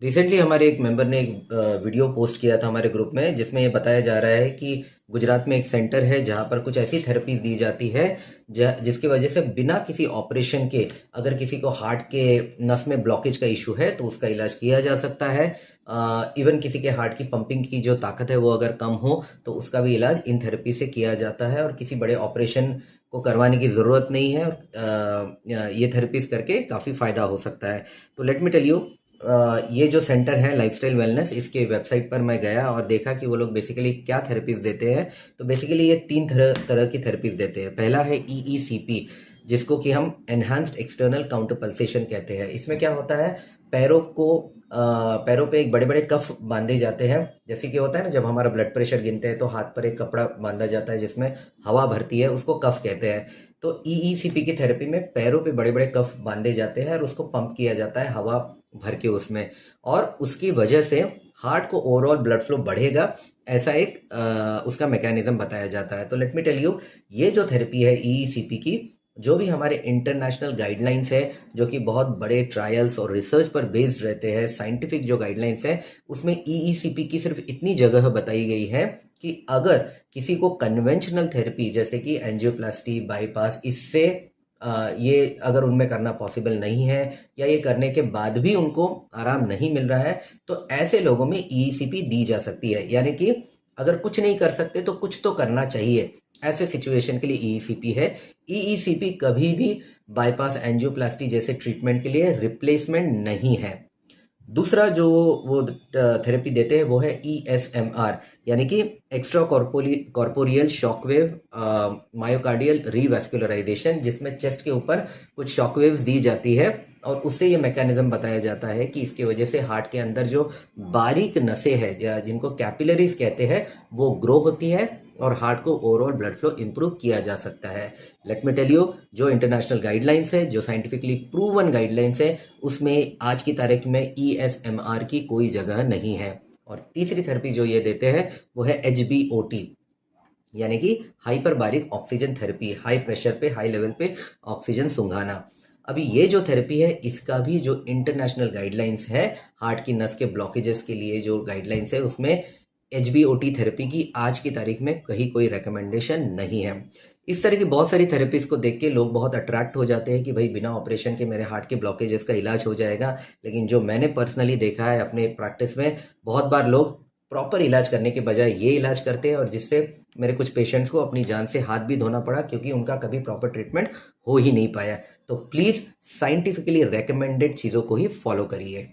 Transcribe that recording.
Recently हमारे एक member ने एक वीडियो पोस्ट किया था हमारे ग्रुप में, जिसमें ये बताया जा रहा है कि गुजरात में एक सेंटर है जहाँ पर कुछ ऐसी थेरेपीज दी जाती है जिसकी वजह से बिना किसी ऑपरेशन के अगर किसी को हार्ट के नस में ब्लॉकेज का इशू है तो उसका इलाज किया जा सकता है। इवन किसी के हार्ट की पंपिंग की जो ताकत है वो अगर कम हो तो उसका भी इलाज इन थेरेपी से किया जाता है और किसी बड़े ऑपरेशन को करवाने की ज़रूरत नहीं है। ये थेरेपीज करके काफ़ी फ़ायदा हो सकता है। तो लेट मी टेल यू, ये जो सेंटर है लाइफस्टाइल वेलनेस, इसके वेबसाइट पर मैं गया और देखा कि वो लोग बेसिकली क्या थेरेपीज देते हैं। तो बेसिकली ये तीन तरह तरह की थेरेपीज देते हैं। पहला है ईईसीपी, जिसको कि हम एनहांस्ड एक्सटर्नल काउंटर पल्सेशन कहते हैं। इसमें क्या होता है, पैरों को पैरों पे एक बड़े बड़े कफ बांधे जाते हैं। जैसे कि होता है ना, जब हमारा ब्लड प्रेशर गिनते हैं तो हाथ पर एक कपड़ा बांधा जाता है जिसमें हवा भरती है, उसको कफ कहते हैं। तो ईईसीपी की थेरेपी में पैरों पे बड़े बड़े कफ बांधे जाते हैं और उसको पंप किया जाता है हवा भर के उसमें, और उसकी वजह से हार्ट को ओवरऑल ब्लड फ्लो बढ़ेगा। ऐसा एक उसका मैकेनिज्म बताया जाता है। तो लेट मी टेल यू, ये जो थेरेपी है ईईसीपी की, जो भी हमारे इंटरनेशनल गाइडलाइंस है, जो कि बहुत बड़े ट्रायल्स और रिसर्च पर बेस्ड रहते हैं, साइंटिफिक जो गाइडलाइंस है, उसमें ईईसीपी की सिर्फ इतनी जगह बताई गई है कि अगर किसी को कन्वेंशनल थेरेपी जैसे कि एंजियोप्लास्टी, बाईपास, इससे ये अगर उनमें करना पॉसिबल नहीं है या ये करने के बाद भी उनको आराम नहीं मिल रहा है, तो ऐसे लोगों में ईईसीपी दी जा सकती है। यानी कि अगर कुछ नहीं कर सकते तो कुछ तो करना चाहिए, ऐसे सिचुएशन के लिए ईईसीपी है। ईईसीपी कभी भी बाईपास, एंजियोप्लास्टी जैसे ट्रीटमेंट के लिए रिप्लेसमेंट नहीं है। दूसरा जो वो थेरेपी देते हैं वो है ईएसएमआर, यानी कि एक्स्ट्रा कॉर्पोरियल शॉकवेव मायोकार्डियल रीवैस्कुलराइजेशन, जिसमें चेस्ट के ऊपर कुछ शॉकवेव्स दी जाती है और उससे ये मैकेनिज्म बताया जाता है कि इसकी वजह से हार्ट के अंदर जो बारीक नसें हैं, जिनको कैपिलरीज कहते हैं, वो ग्रो होती है और हार्ट को ओवरऑल ब्लड फ्लो इंप्रूव किया जा सकता है। लेट मी टेल यू, जो इंटरनेशनल गाइडलाइंस है, जो साइंटिफिकली प्रूवन गाइडलाइंस है, उसमें आज की तारीख में ईएसएमआर की कोई जगह नहीं है। और तीसरी थेरेपी जो ये देते हैं वो है एचबीओटी, यानी कि हाइपर बारिक ऑक्सीजन थेरेपी, हाई प्रेशर पे, हाई लेवल पे ऑक्सीजन सूंघाना। अभी ये जो थेरेपी है इसका भी जो इंटरनेशनल गाइडलाइंस है, हार्ट की नस के ब्लॉकेजेस के लिए जो गाइडलाइंस है, उसमें एचबीओटी थेरेपी की आज की तारीख में कहीं कोई रिकमेंडेशन नहीं है। इस तरह की बहुत सारी थेरेपीज को देख के लोग बहुत अट्रैक्ट हो जाते हैं कि भाई बिना ऑपरेशन के मेरे हार्ट के ब्लॉकेजेस का इलाज हो जाएगा। लेकिन जो मैंने पर्सनली देखा है अपने प्रैक्टिस में, बहुत बार लोग प्रॉपर इलाज करने के बजाय ये इलाज करते हैं, और जिससे मेरे कुछ पेशेंट्स को अपनी जान से हाथ भी धोना पड़ा, क्योंकि उनका कभी प्रॉपर ट्रीटमेंट हो ही नहीं पाया। तो प्लीज़ साइंटिफिकली रेकमेंडेड चीज़ों को ही फॉलो करिए।